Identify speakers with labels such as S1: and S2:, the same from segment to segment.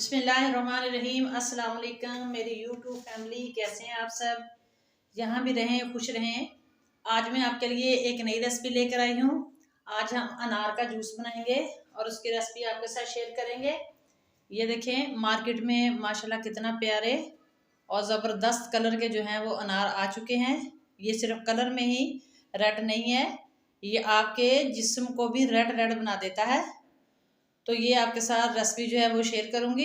S1: बिस्मिल्लाहिर्रहमानिर्रहीम। अस्सलाम वालेकुम मेरी यूट्यूब फैमिली, कैसे हैं आप सब? यहाँ भी रहें, खुश रहें। आज मैं आपके लिए एक नई रेसिपी लेकर आई हूँ। आज हम अनार का जूस बनाएंगे और उसकी रेसिपी आपके साथ शेयर करेंगे। ये देखें, मार्केट में माशाल्लाह कितना प्यारे और ज़बरदस्त कलर के जो हैं वो अनार आ चुके हैं। ये सिर्फ कलर में ही रेड नहीं है, ये आपके जिस्म को भी रेड रेड बना देता है। तो ये आपके साथ रेसिपी जो है वो शेयर करूँगी।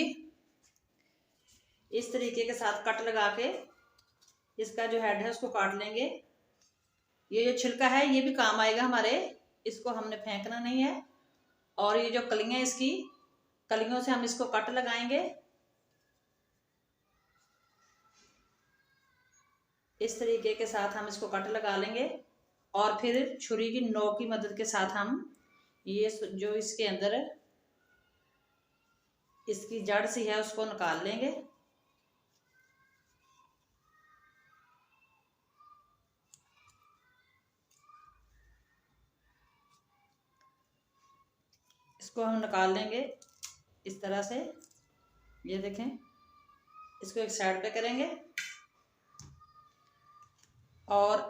S1: इस तरीके के साथ कट लगा के इसका जो हेड है उसको काट लेंगे। ये जो छिलका है ये भी काम आएगा हमारे, इसको हमने फेंकना नहीं है। और ये जो कलियां, इसकी कलियों से हम इसको कट लगाएंगे। इस तरीके के साथ हम इसको कट लगा लेंगे और फिर छुरी की नोक की मदद के साथ हम ये जो इसके अंदर इसकी जड़ सी है उसको निकाल लेंगे। इसको हम निकाल लेंगे इस तरह से। ये देखें, इसको एक साइड पे करेंगे और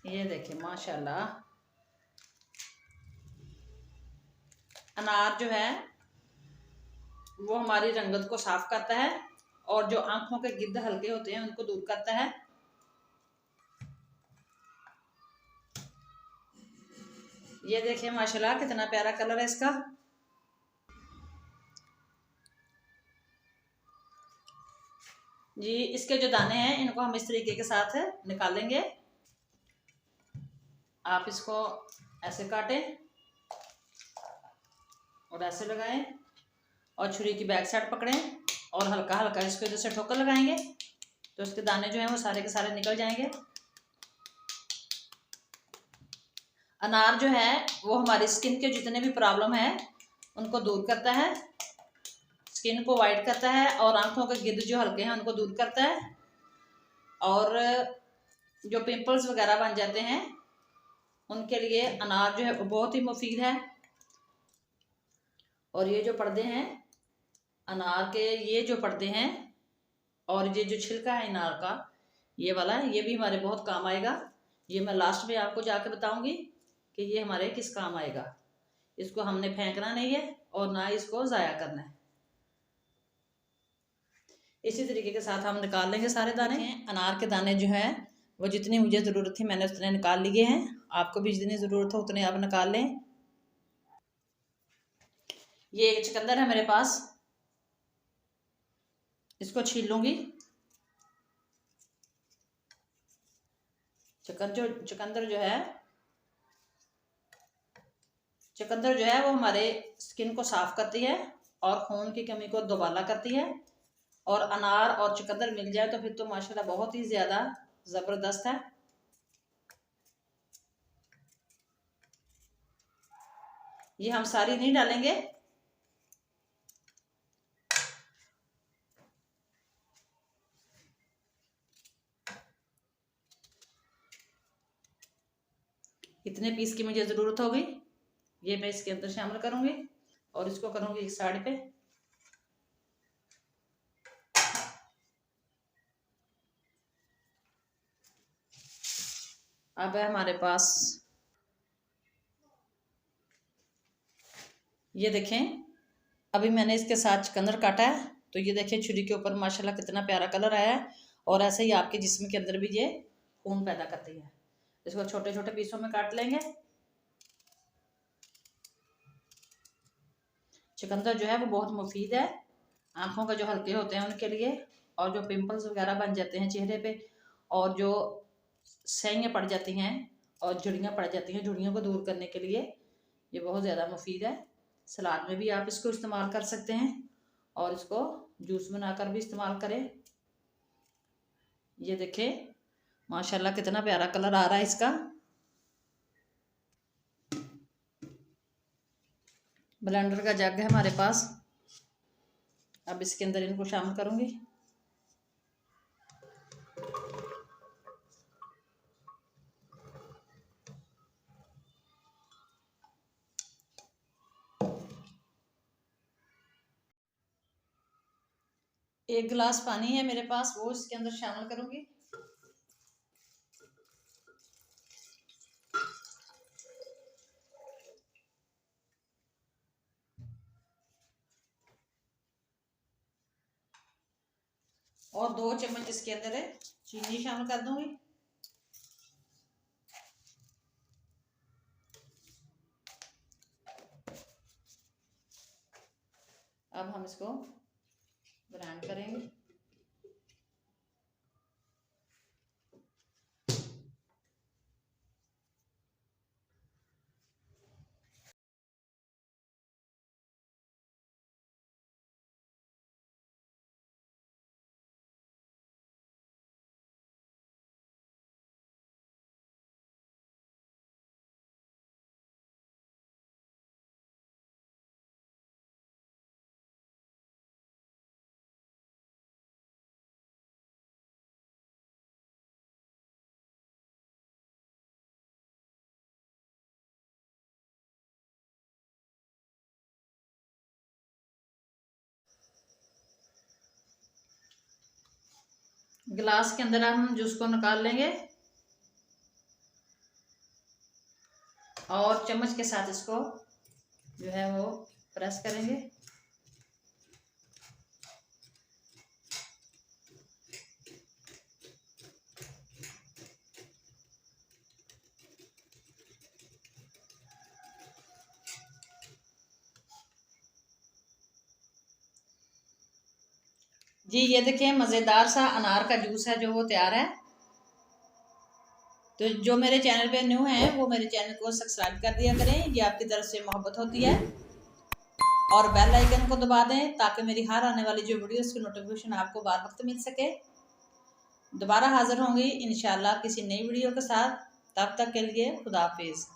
S1: ये देखें माशाल्लाह अनार जो है वो हमारी रंगत को साफ करता है और जो आंखों के गिद्ध हल्के होते हैं उनको दूर करता है। ये देखें माशाल्लाह कितना प्यारा कलर है इसका। जी, इसके जो दाने हैं इनको हम इस तरीके के साथ निकालेंगे। आप इसको ऐसे काटें और ऐसे लगाएं और छुरी की बैक साइड पकड़ें और हल्का हल्का इसको इधर से ठोकर लगाएंगे तो इसके दाने जो हैं वो सारे के सारे निकल जाएंगे। अनार जो है वो हमारी स्किन के जितने भी प्रॉब्लम है उनको दूर करता है, स्किन को वाइट करता है और आंखों के गिद्ध जो हल्के हैं उनको दूर करता है। और जो पिंपल्स वगैरह बन जाते हैं उनके लिए अनार जो है वो बहुत ही मुफीद है। और ये जो पर्दे हैं अनार के, ये जो पर्दे हैं और ये जो छिलका है अनार का ये वाला, ये भी हमारे बहुत काम आएगा। ये मैं लास्ट में आपको जाकर बताऊंगी कि ये हमारे किस काम आएगा। इसको हमने फेंकना नहीं है और ना इसको ज़ाया करना है। इसी तरीके के साथ हम निकाल लेंगे सारे दाने। अनार के दाने जो हैं वो जितनी मुझे ज़रूरत थी मैंने उतने निकाल लिए हैं। आपको भी जितनी ज़रूरत हो उतने आप निकाल लें। ये एक चुकंदर है मेरे पास, इसको छील लूँगी। चुकंदर जो है वो हमारे स्किन को साफ करती है और खून की कमी को दोबाला करती है। और अनार और चुकंदर मिल जाए तो फिर तो माशाल्लाह बहुत ही ज़्यादा ज़बरदस्त है। ये हम सारी नहीं डालेंगे, इतने पीस की मुझे ज़रूरत होगी। ये मैं इसके अंदर शामिल करूँगी और इसको करूँगी एक साइड पे। अब है हमारे पास, ये देखें अभी मैंने इसके साथ चुकंदर काटा है तो ये देखें छुरी के ऊपर माशाल्लाह कितना प्यारा कलर आया है। और ऐसे ही आपके जिस्म के अंदर भी ये खून पैदा करती है। इसको छोटे छोटे पीसों में काट लेंगे। चुकंदर जो है वो बहुत मुफीद है आँखों का जो हल्के होते हैं उनके लिए, और जो पिंपल्स वगैरह बन जाते हैं चेहरे पे और जो स्याहियाँ पड़ जाती हैं और झुर्रियाँ पड़ जाती हैं, झुर्रियों को दूर करने के लिए ये बहुत ज़्यादा मुफीद है। सलाद में भी आप इसको इस्तेमाल कर सकते हैं और इसको जूस बनाकर भी इस्तेमाल करें। ये देखें माशाल्लाह कितना प्यारा कलर आ रहा है इसका। ब्लेंडर का जग है हमारे पास, अब इसके अंदर इनको शामिल करूँगी। 1 गिलास पानी है मेरे पास, वो इसके अंदर शामिल करूँगी। और 2 चम्मच इसके अंदर है चीनी शामिल कर दूंगी। अब हम इसको ग्राइंड करेंगे। गिलास के अंदर हम जूस को निकाल लेंगे और चम्मच के साथ इसको जो है वो प्रेस करेंगे। जी ये देखिए मज़ेदार सा अनार का जूस है जो वो तैयार है। तो जो मेरे चैनल पे न्यू हैं वो मेरे चैनल को सब्सक्राइब कर दिया करें, ये आपकी तरफ से मोहब्बत होती है। और बेल आइकन को दबा दें ताकि मेरी हर आने वाली जो वीडियोस की नोटिफिकेशन आपको बार वक्त मिल सके। दोबारा हाजिर होंगी इंशाल्लाह किसी नई वीडियो के साथ। तब तक के लिए खुदा हाफिज़।